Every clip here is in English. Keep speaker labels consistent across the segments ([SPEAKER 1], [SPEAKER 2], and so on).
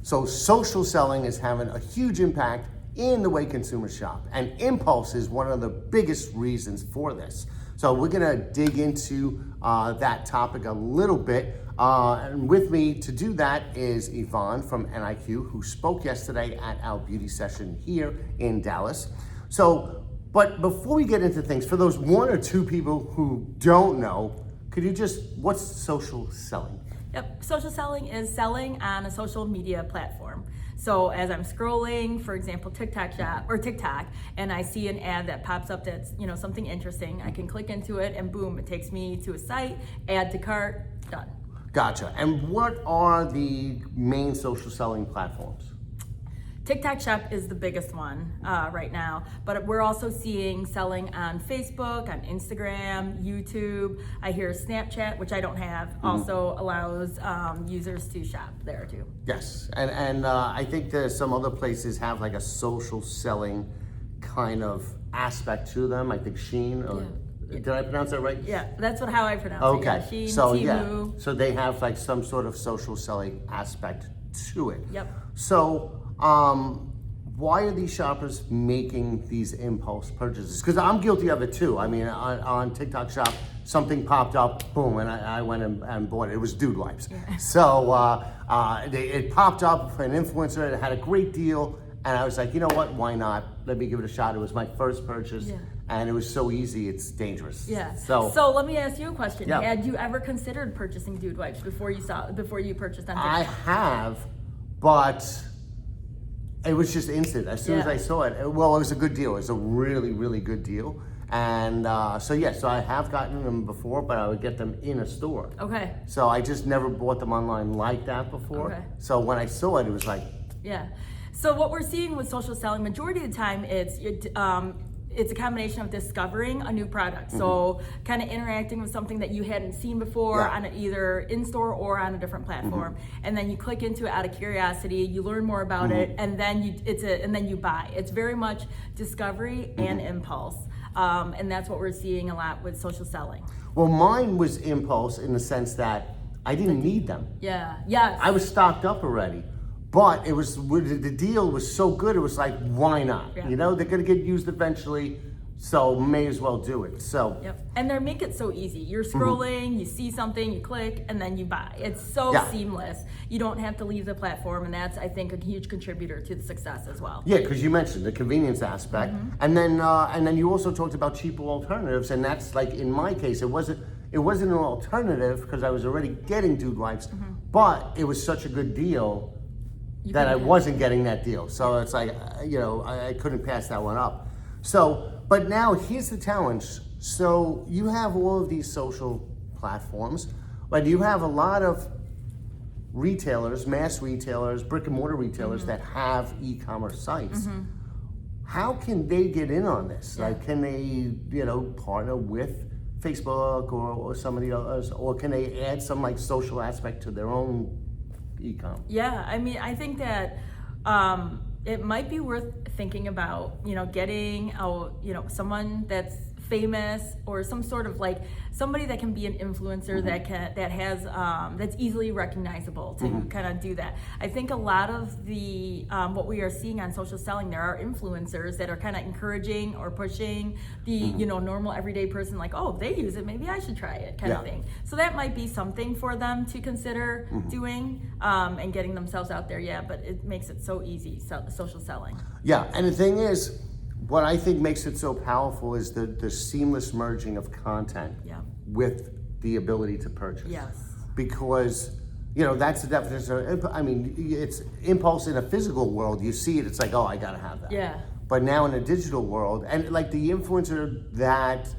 [SPEAKER 1] So social selling is having a huge impact in the way consumers shop, and impulse is one of the biggest reasons for this. So we're gonna dig into that topic a little bit. And with me to do that is Yvonne from NielsenIQ, who spoke yesterday at our beauty session here in Dallas. So, but before we get into things, for those one or two people who don't know, could you what's social selling?
[SPEAKER 2] Yep, social selling is selling on a social media platform. So as I'm scrolling, for example, TikTok, and I see an ad that pops up that's something interesting, I can click into it and boom, it takes me to a site, add to cart, done.
[SPEAKER 1] Gotcha. And what are the main social selling platforms?
[SPEAKER 2] TikTok Shop is the biggest one right now, but we're also seeing selling on Facebook, on Instagram, YouTube. I hear Snapchat, which I don't have, also allows users to shop there too.
[SPEAKER 1] Yes, and I think there's some other places have like a social selling kind of aspect to them. I think Shein. Did I pronounce that right?
[SPEAKER 2] Yeah, that's how I pronounce it.
[SPEAKER 1] Okay,
[SPEAKER 2] Yeah, Shein,
[SPEAKER 1] so
[SPEAKER 2] Temu.
[SPEAKER 1] so they have like some sort of social selling aspect to it.
[SPEAKER 2] Yep.
[SPEAKER 1] So why are these shoppers making these impulse purchases? Because I'm guilty of it too. I mean, on TikTok Shop, something popped up, boom, and I went and bought it. It was dude wipes. Yeah. So it popped up for an influencer. It had a great deal, and I was like, you know what? Why not? Let me give it a shot. It was my first purchase. Yeah. And it was so easy, it's dangerous.
[SPEAKER 2] Yeah.
[SPEAKER 1] So
[SPEAKER 2] let me ask you a question.
[SPEAKER 1] Yeah.
[SPEAKER 2] Had you ever considered purchasing dude wipes before you purchased on TikTok?
[SPEAKER 1] I have, but it was just instant. As soon as I saw it, well, it was a good deal. It was a really, really good deal. And so I have gotten them before, but I would get them in a store. Okay. So I just never bought them online like that before. Okay. So when I saw it, it was like...
[SPEAKER 2] Yeah. So what we're seeing with social selling, majority of the time, it's a combination of discovering a new product. So kind of interacting with something that you hadn't seen before on either in-store or on a different platform. And then you click into it out of curiosity, you learn more about it, and then you buy. It's very much discovery and impulse. And that's what we're seeing a lot with social selling.
[SPEAKER 1] Well, mine was impulse in the sense that I didn't need them.
[SPEAKER 2] Yeah, yes.
[SPEAKER 1] I was stocked up already. But the deal was so good, it was like, why not? Yeah. They're gonna get used eventually, so may as well do it. So.
[SPEAKER 2] Yep. And they make it so easy. You're scrolling, you see something, you click, and then you buy. It's so seamless. You don't have to leave the platform, and that's, I think, a huge contributor to the success as well.
[SPEAKER 1] Yeah, because you mentioned the convenience aspect, and then you also talked about cheaper alternatives, and that's like in my case, it wasn't an alternative because I was already getting dude wipes, but it was such a good deal that I wasn't getting that deal. So it's like, I couldn't pass that one up. So, but now here's the challenge. So you have all of these social platforms, but you have a lot of retailers, mass retailers, brick and mortar retailers that have e-commerce sites. How can they get in on this? Yeah. Like, can they, partner with Facebook or somebody else, or can they add some like social aspect to their own e-com?
[SPEAKER 2] Yeah, I mean, I think that it might be worth thinking about, getting someone that's famous or some sort of like somebody that can be an influencer that's easily recognizable to kind of do that. I think a lot of the what we are seeing on social selling, there are influencers that are kind of encouraging or pushing the normal everyday person, like, oh, they use it, maybe I should try it, kind of thing. So that might be something for them to consider doing and getting themselves out there. Yeah, but it makes it so easy, social selling.
[SPEAKER 1] Yeah, and the thing is, what I think makes it so powerful is the seamless merging of content with the ability to purchase.
[SPEAKER 2] Yes.
[SPEAKER 1] Because, that's the definition of, I mean, it's impulse in a physical world. You see it, it's like, oh, I gotta have that.
[SPEAKER 2] Yeah.
[SPEAKER 1] But now in a digital world, and like the influencer that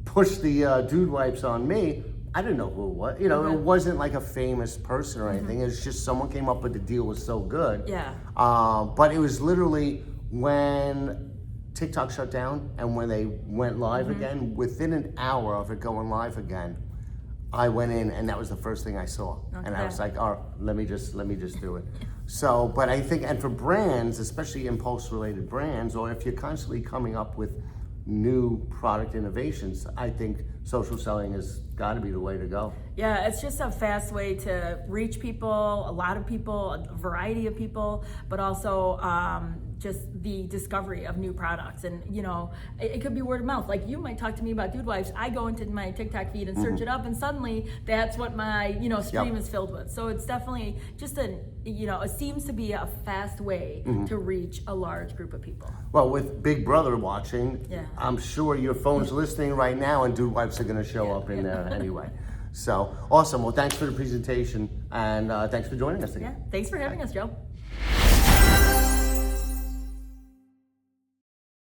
[SPEAKER 1] pushed the dude wipes on me, I didn't know who it was. It wasn't like a famous person or anything. It's just someone came up with the deal was so good.
[SPEAKER 2] Yeah.
[SPEAKER 1] But it was literally when TikTok shut down and when they went live again, within an hour of it going live again, I went in and that was the first thing I saw. Okay. And I was like, oh, let me just do it. So, but I think, and for brands, especially impulse related brands, or if you're constantly coming up with new product innovations, I think social selling is got to be the way to go.
[SPEAKER 2] Yeah, it's just a fast way to reach people, a lot of people, a variety of people, but also just the discovery of new products. And, you know, it could be word of mouth. Like, you might talk to me about Dude Wipes. I go into my TikTok feed and search it up, and suddenly that's what my, you know, stream is filled with. So it's definitely just it seems to be a fast way to reach a large group of people.
[SPEAKER 1] Well, with Big Brother watching, I'm sure your phone's listening right now, and Dude Wipes are going to show up in there anyway. So, awesome. Well, thanks for the presentation, and thanks for joining us again.
[SPEAKER 2] Yeah, thanks for having us, Joe.